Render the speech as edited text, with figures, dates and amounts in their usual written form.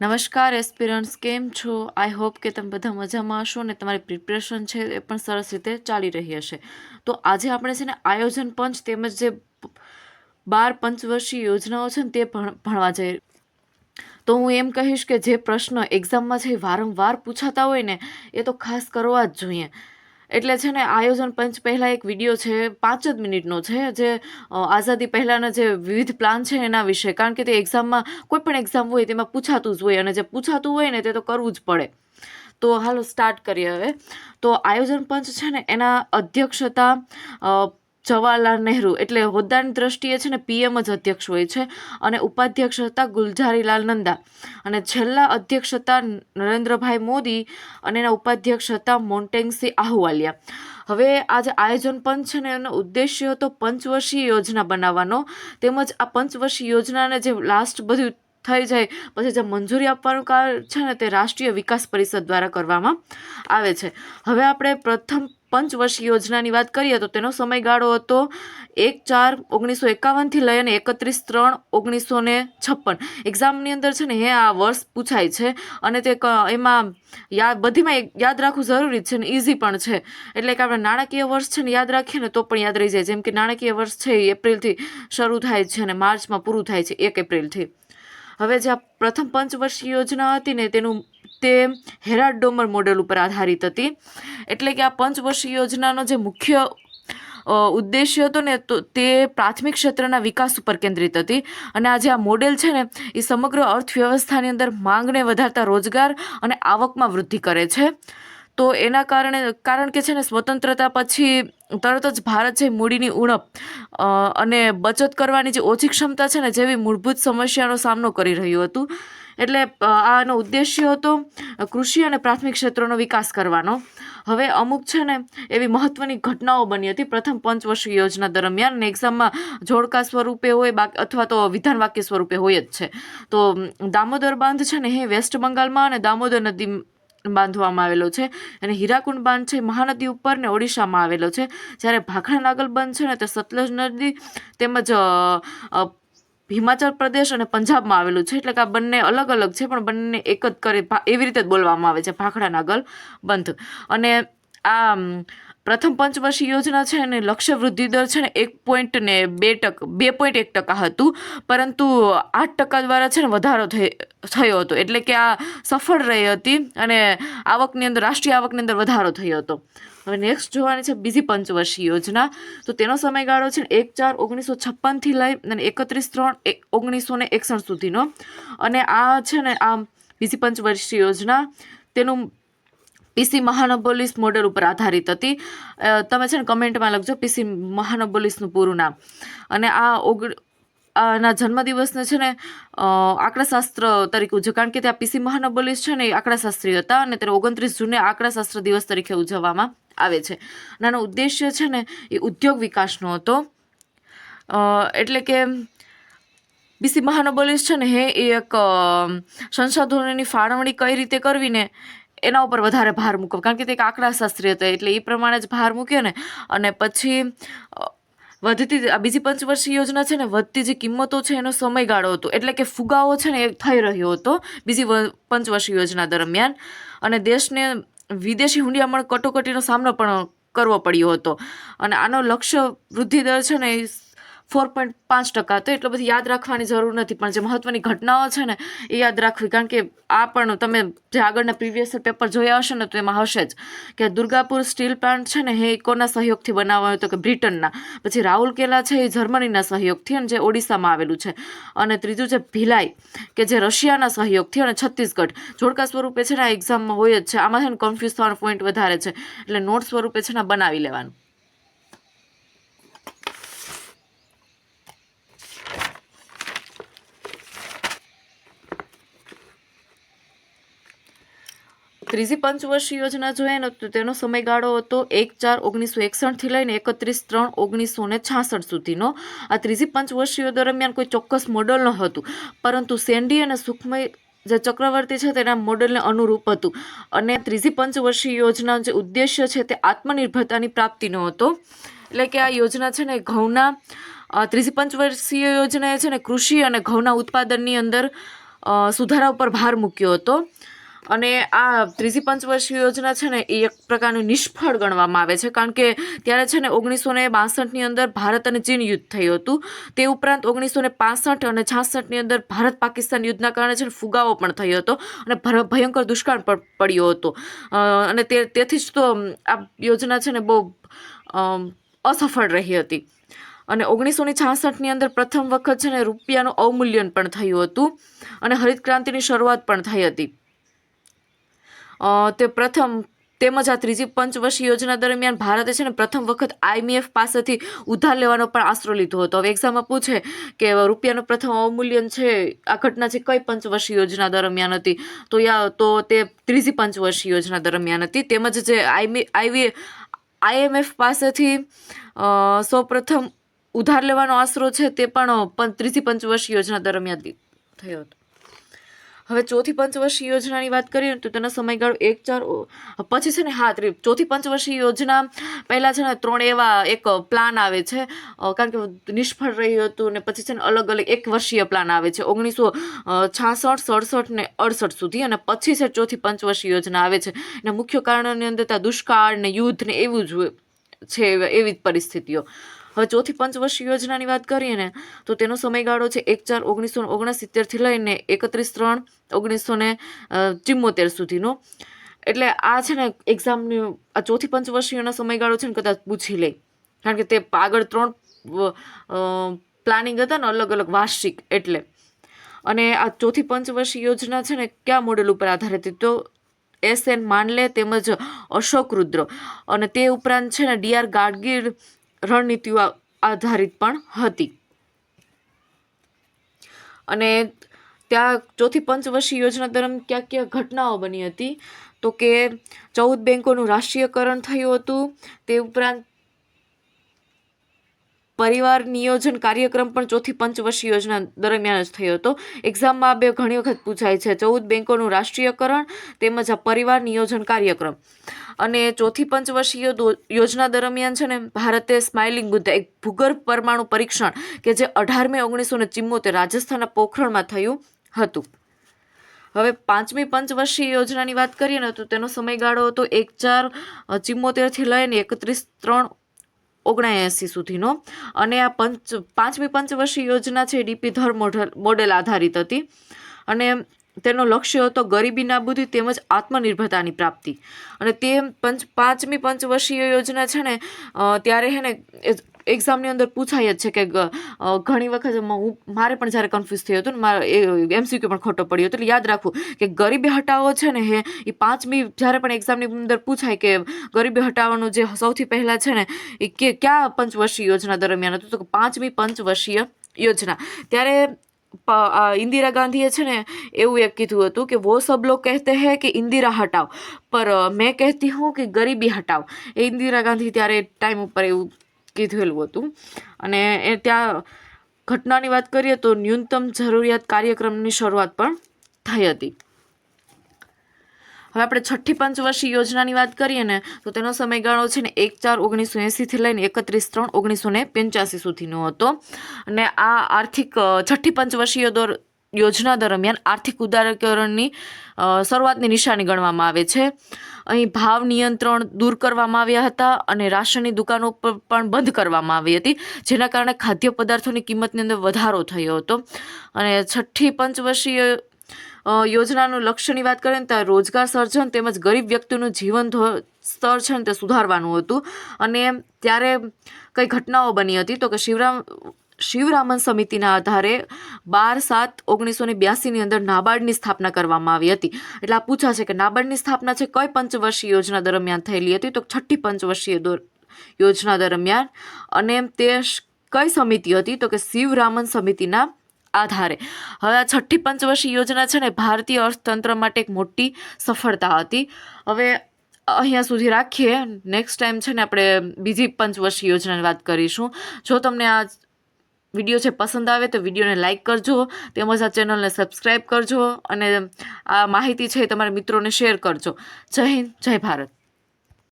નમસ્કાર એસ્પિરન્ટ્સ, કેમ છો? આઈ હોપ કે તમે બધા મજામાં હશો અને તમારી પ્રિપરેશન છે એ પણ સરસ રીતે ચાલી રહી હશે. તો આજે આપણે છે ને આયોજન પંચ તેમજ જે 12 પંચવર્ષીય યોજનાઓ છે ને તે ભણવા જઈએ. તો હું એમ કહીશ કે જે પ્રશ્ન એક્ઝામમાં છે વારંવાર પૂછાતા હોય ને એ તો ખાસ કરવા જ જોઈએ. એટલે છે ને આયોજન પંચ પહેલાં એક વિડીયો છે 5 જ મિનિટનો છે, જે આઝાદી પહેલાંના જે વિવિધ પ્લાન છે એના વિશે, કારણ કે તે એક્ઝામમાં કોઈ પણ એક્ઝામ હોય તેમાં પૂછાતું જ હોય અને જે પૂછાતું હોય ને તે તો કરવું જ પડે. તો હાલો સ્ટાર્ટ કરીએ હવે. તો આયોજન પંચ છે ને એના અધ્યક્ષતા જવાહરલાલ નહેરુ એટલે હોદ્દાની દ્રષ્ટિએ છે ને PM જ અધ્યક્ષ હોય છે, અને ઉપાધ્યક્ષ હતા ગુલઝારીલાલ નંદા, અને છેલ્લા અધ્યક્ષ હતા નરેન્દ્રભાઈ મોદી, અને એના ઉપાધ્યક્ષ હતા મોન્ટેગસિંહ આહુવાલિયા. હવે આ જે આયોજન પંચ છે ને એનો ઉદ્દેશ્ય હતો પંચવર્ષીય યોજના બનાવવાનો, તેમજ આ પંચવર્ષીય યોજનાને જે લાસ્ટ બધું થઈ જાય પછી જે મંજૂરી આપવાનું કાર્ય છે ને તે રાષ્ટ્રીય વિકાસ પરિષદ દ્વારા કરવામાં આવે છે. હવે આપણે પ્રથમ પંચવર્ષીય યોજનાની વાત કરીએ તો તેનો સમયગાળો હતો 1/4/1951 થી લઈ અને 31/3/1956. એક્ઝામની અંદર છે ને આ વર્ષ પૂછાય છે, અને તે એમાં બધીમાં યાદ રાખવું જરૂરી છે ને ઇઝી પણ છે. એટલે કે આપણે નાણાકીય વર્ષ છે ને યાદ રાખીએ ને તો પણ યાદ રહી જાય. જેમ કે નાણાકીય વર્ષ છે એ એપ્રિલથી શરૂ થાય છે અને માર્ચમાં પૂરું થાય છે 1 એપ્રિલથી. હવે જે આ પ્રથમ પંચવર્ષીય યોજના હતી ને તે હેરાલ્ડ ડોમર મોડેલ ઉપર આધારિત હતી. એટલે કે આ પંચવર્ષીય યોજનાનો જે મુખ્ય ઉદ્દેશ્ય હતો ને તો તે પ્રાથમિક ક્ષેત્રના વિકાસ ઉપર કેન્દ્રિત હતી. અને આ જે આ મોડેલ છે ને એ સમગ્ર અર્થવ્યવસ્થાની અંદર માંગને વધારતા રોજગાર અને આવકમાં વૃદ્ધિ કરે છે. તો એના કારણ કે છે ને સ્વતંત્રતા પછી તરત જ ભારત છે મૂડીની ઉણપ અને બચત કરવાની જે ઓછી ક્ષમતા છે ને જેવી મૂળભૂત સમસ્યાનો સામનો કરી રહ્યું હતું. એટલે આનો ઉદ્દેશ્ય હતો કૃષિ અને પ્રાથમિક ક્ષેત્રોનો વિકાસ કરવાનો. હવે અમુક છે ને એવી મહત્વની ઘટનાઓ બની હતી પ્રથમ પંચવર્ષીય યોજના દરમિયાન, અને એક્ઝામમાં જોડકા સ્વરૂપે હોય અથવા તો વિધાન વાક્ય સ્વરૂપે હોય જ છે. તો દામોદર બાંધ છે ને એ વેસ્ટ બંગાળમાં અને દામોદર નદી બાંધવામાં આવેલો છે, અને હીરાકુંડ બાંધ છે મહાનદી ઉપર ને ઓડિશામાં આવેલો છે. જ્યારે ભાખડા નાગલ બંધ છે ને તે સતલજ નદી તેમજ હિમાચલ પ્રદેશ અને પંજાબમાં આવેલું છે. એટલે કે આ બંને અલગ અલગ છે પણ બંને એક જ કરી એવી રીતે જ બોલવામાં આવે છે, ભાખડા નાગલ બંધ. અને આ પ્રથમ પંચવર્ષીય યોજના છે અને લક્ષ્ય વૃદ્ધિ દર છે ને 2.1% હતું, પરંતુ 8% દ્વારા છે ને વધારો થયો હતો. એટલે કે આ સફળ રહી હતી અને રાષ્ટ્રીય આવકની અંદર વધારો થયો હતો. હવે નેક્સ્ટ જોવાની છે બીજી પંચવર્ષીય યોજના. તો તેનો સમયગાળો છે 1/4/1956 થી લઈ અને 31/3/1961 સુધીનો. અને આ છે ને આ બીજી પંચવર્ષીય યોજના તેનું PC મહાનબોલિસ મોડેલ ઉપર આધારિત હતી. તમે છે ને કમેન્ટમાં લખજો PC મહાનબોલિસનું પૂરું નામ. અને આના જન્મદિવસને છે ને આંકડાશાસ્ત્ર તરીકે ઉજવે, કારણ કે ત્યાં PC મહાનબોલિસ છે ને એ આંકડાશાસ્ત્રી હતા, અને ત્યારે 29 જૂને આંકડાશાસ્ત્ર દિવસ તરીકે ઉજવવામાં આવે છે. આનો ઉદ્દેશ્ય છે ને એ ઉદ્યોગ વિકાસનો હતો. એટલે કે PC મહાનબોલિસ છે ને એ એક સંશોધનોની ફાળવણી કઈ રીતે કરવી ને એના ઉપર વધારે ભાર મૂક્યો, કારણ કે તે એક આંકડાશાસ્ત્રી હતા એટલે એ પ્રમાણે જ ભાર મૂક્યો ને. અને પછી વધતી આ બીજી પંચવર્ષીય યોજના છે ને વધતી જે કિંમતો છે એનો સમયગાળો હતો. એટલે કે ફુગાવો છે ને એ થઈ રહ્યો હતો બીજી પંચવર્ષીય યોજના દરમિયાન, અને દેશને વિદેશી હુંડિયામણ કટોકટીનો સામનો પણ કરવો પડ્યો હતો. અને આનો લક્ષ્ય વૃદ્ધિ દર છે ને 4.5% હતો. એટલો બધી યાદ રાખવાની જરૂર નથી, પણ જે મહત્વની ઘટનાઓ છે ને એ યાદ રાખવી, કારણ કે આ પણ તમે જે આગળના પ્રીવિયસ પેપર જોયા હશે ને તો એમાં હશે જ કે દુર્ગાપુર સ્ટીલ પ્લાન્ટ છે ને એ કોના સહયોગથી બનાવવામાં આવ્યો, તો કે બ્રિટનના. પછી રાઉરકેલા છે એ જર્મનીના સહયોગથી, અને જે ઓડિશામાં આવેલું છે. અને ત્રીજું છે ભિલાઈ કે જે રશિયાના સહયોગથી, અને છત્તીસગઢ જોડકા સ્વરૂપે છે ને આ એક્ઝામમાં હોય જ છે. આમાં છે ને કન્ફ્યુઝ થવાનો પોઈન્ટ વધારે છે, એટલે નોટ સ્વરૂપે છે ને બનાવી લેવાનું. ત્રીજી પંચવર્ષીય યોજના જોઈએ ને તો તેનો સમયગાળો હતો 1/4/1961 થી લઈને 31/3/1966 સુધીનો. આ ત્રીજી પંચવર્ષીય દરમિયાન કોઈ ચોક્કસ મોડલ ન હતું, પરંતુ સેન્ડી અને સુખમય જે ચક્રવર્તી છે તેના મોડેલને અનુરૂપ હતું. અને ત્રીજી પંચવર્ષીય યોજનાનો જે ઉદ્દેશ્ય છે તે આત્મનિર્ભરતાની પ્રાપ્તિનો હતો. એટલે કે આ યોજના છે ને ઘઉંના ત્રીજી પંચવર્ષીય યોજના છે ને કૃષિ અને ઘઉંના ઉત્પાદનની અંદર સુધારા ઉપર ભાર મૂક્યો હતો. અને આ ત્રીજી પંચવર્ષીય યોજના છે ને એ એક પ્રકારનું નિષ્ફળ ગણવામાં આવે છે, કારણ કે ત્યારે છે ને 1962ની અંદર ભારત અને ચીન યુદ્ધ થયું હતું. તે ઉપરાંત 1965 અને 66ની અંદર ભારત પાકિસ્તાન યુદ્ધના કારણે છે ને ફુગાવો પણ થયો હતો અને ભયંકર દુષ્કાળ પણ પડ્યો હતો. અને તેથી જ તો આ યોજના છે ને બહુ અસફળ રહી હતી. અને 1966ની અંદર પ્રથમ વખત છે ને રૂપિયાનું અવમૂલ્યન પણ થયું હતું અને હરિત ક્રાંતિની શરૂઆત પણ થઈ હતી. તેમજ આ ત્રીજી પંચવર્ષીય યોજના દરમિયાન ભારતે છે ને પ્રથમ વખત IMF પાસેથી ઉધાર લેવાનો પણ આશરો લીધો હતો. હવે એક્ઝામમાં પૂછે કે રૂપિયાનું પ્રથમ અવમૂલ્યન છે, આ ઘટના છે કઈ પંચવર્ષીય યોજના દરમિયાન હતી, તો તે ત્રીજી પંચવર્ષીય યોજના દરમિયાન હતી. તેમજ જે IMF પાસેથી સૌપ્રથમ ઉધાર લેવાનો આશરો છે તે પણ ત્રીજી પંચવર્ષીય યોજના દરમિયાન થયો હતો. હવે ચોથી પંચવર્ષીય યોજનાની વાત કરીએ તો તેનો સમયગાળો 1-4 પછી છે ને ચોથી પંચવર્ષીય યોજના પહેલાં છે ને 3 એવા એક પ્લાન આવે છે, કારણ કે નિષ્ફળ રહ્યું હતું ને પછી છે ને અલગ અલગ 1 વર્ષીય પ્લાન આવે છે 1966, 67 ને 68 સુધી. અને પછી છે ચોથી પંચવર્ષીય યોજના આવે છે. એના મુખ્ય કારણોની અંદર દુષ્કાળ ને યુદ્ધ ને એવું જ છે, એવી જ પરિસ્થિતિઓ. હવે ચોથી પંચવર્ષીય યોજનાની વાત કરીએ ને તો તેનો સમયગાળો છે 1-4-1969 લઈને 31-3-1974 સુધીનો. એટલે આ છે ને એક્ઝામની આ ચોથી પંચવર્ષીયનો સમયગાળો છે ને કદાચ પૂછી લે, કારણ કે તે આગળ 3 પ્લાનિંગ હતા ને અલગ અલગ વાર્ષિક એટલે. અને આ ચોથી પંચવર્ષીય યોજના છે ને કયા મોડેલ ઉપર આધારિત હતી તો SN માનલે તેમજ અશોક રુદ્ર, અને તે ઉપરાંત છે ને DR ગાડગીલ રણનીતિઓ આધારિત પણ હતી. અને ત્યાં ચોથી પંચવર્ષીય યોજના દરમિયાન ક્યાં ક્યાં ઘટનાઓ બની હતી તો કે 14 બેંકોનું રાષ્ટ્રીયકરણ થયું હતું. તે ઉપરાંત પરિવાર નિયોજન કાર્યક્રમ પણ ચોથી પંચવર્ષીય યોજના દરમિયાન જ થયો હતો. એક્ઝામમાં ઘણી વખત પૂછાય છે 14 બેંકોનું રાષ્ટ્રીયકરણ તેમજ આ પરિવાર નિયોજન કાર્યક્રમ. અને ચોથી પંચવર્ષીય યોજના દરમિયાન છે ને ભારતે સ્માઇલિંગ બુદ્ધ એક ભૂગર્ભ પરમાણુ પરીક્ષણ કે જે 18 મે 1974 રાજસ્થાનના પોખરણમાં થયું હતું. હવે પાંચમી પંચવર્ષીય યોજનાની વાત કરીએ ને તો તેનો સમયગાળો હતો 1-4-74 લઈને 31-3-79 સુધીનો. અને આ પાંચમી પંચવર્ષીય યોજના છે DP ધર મોડેલ આધારિત હતી. અને તેનો લક્ષ્ય હતો ગરીબી નાબૂદી તેમજ આત્મનિર્ભરતાની પ્રાપ્તિ. અને તે પાંચમી પંચવર્ષીય યોજના છે ને ત્યારે હે ને એક્ઝામની અંદર પૂછાય જ છે કે ઘણી વખત મારે પણ જ્યારે કન્ફ્યુઝ થયું હતું ને મારે MCQ પણ ખોટો પડ્યો હતો. એટલે યાદ રાખવું કે ગરીબી હટાવો છે ને એ પાંચમી જ્યારે પણ એક્ઝામની અંદર પૂછાય કે ગરીબી હટાવવાનું જે સૌથી પહેલાં છે ને એ કયા પંચવર્ષીય યોજના દરમિયાન હતું તો પાંચમી પંચવર્ષીય યોજના. ત્યારે इंदिरा गांधी છે ને એવું એક કીધું હતું કે वो सब लोग कहते हैं कि इंदिरा हटाओ पर मैं कहती हूँ कि गरीबी हटाओ. એ इंदिरा गांधी ત્યારે ટાઈમ ઉપર એવું કીધેલું હતું. અને ત્યાં ઘટનાની વાત કરીએ તો ન્યૂનતમ જરૂરિયાત કાર્યક્રમની શરૂઆત પણ થઈ હતી. હવે આપણે છઠ્ઠી પંચવર્ષીય યોજનાની વાત કરીએ ને તો તેનો સમયગાળો છે ને 1-4-1980 લઈને 31-3-1985 સુધીનો હતો. અને આ છઠ્ઠી પંચવર્ષીય યોજના દરમિયાન આર્થિક ઉદારીકરણની શરૂઆતની નિશાની ગણવામાં આવે છે. અહીં ભાવ નિયંત્રણ દૂર કરવામાં આવ્યા હતા અને રાશનની દુકાનો પણ બંધ કરવામાં આવી હતી, જેના કારણે ખાદ્ય પદાર્થોની કિંમતની અંદર વધારો થયો હતો. અને છઠ્ઠી પંચવર્ષીય યોજનાનું લક્ષ્યની વાત કરીએ તો રોજગાર સર્જન તેમજ ગરીબ વ્યક્તિનું જીવન સ્તર છે ને તે સુધારવાનું હતું. અને ત્યારે કઈ ઘટનાઓ બની હતી તો કે શિવરામન સમિતિના આધારે 12/7/1982 અંદર નાબાર્ડની સ્થાપના કરવામાં આવી હતી. એટલે આ પૂછાશે કે નાબાર્ડની સ્થાપના છે કઈ પંચવર્ષીય યોજના દરમિયાન થયેલી હતી તો છઠ્ઠી પંચવર્ષીય યોજના દરમિયાન. અને તે કઈ સમિતિ હતી તો કે શિવરામન સમિતિના આધારે. હવે આ છઠ્ઠી પંચવર્ષીય યોજના છે ને ભારતીય અર્થતંત્ર માટે એક મોટી સફળતા હતી. હવે અહીંયા સુધી રાખીએ. નેક્સ્ટ ટાઈમ છે ને આપણે બીજી પંચવર્ષીય યોજનાની વાત કરીશું. જો તમને આ વિડીયો છે પસંદ આવે તો વિડીયોને લાઇક કરજો, તેમજ આ ચેનલને સબસ્ક્રાઈબ કરજો અને આ માહિતી છે તમારા મિત્રોને શેર કરજો. જય હિન્દ, જય ભારત.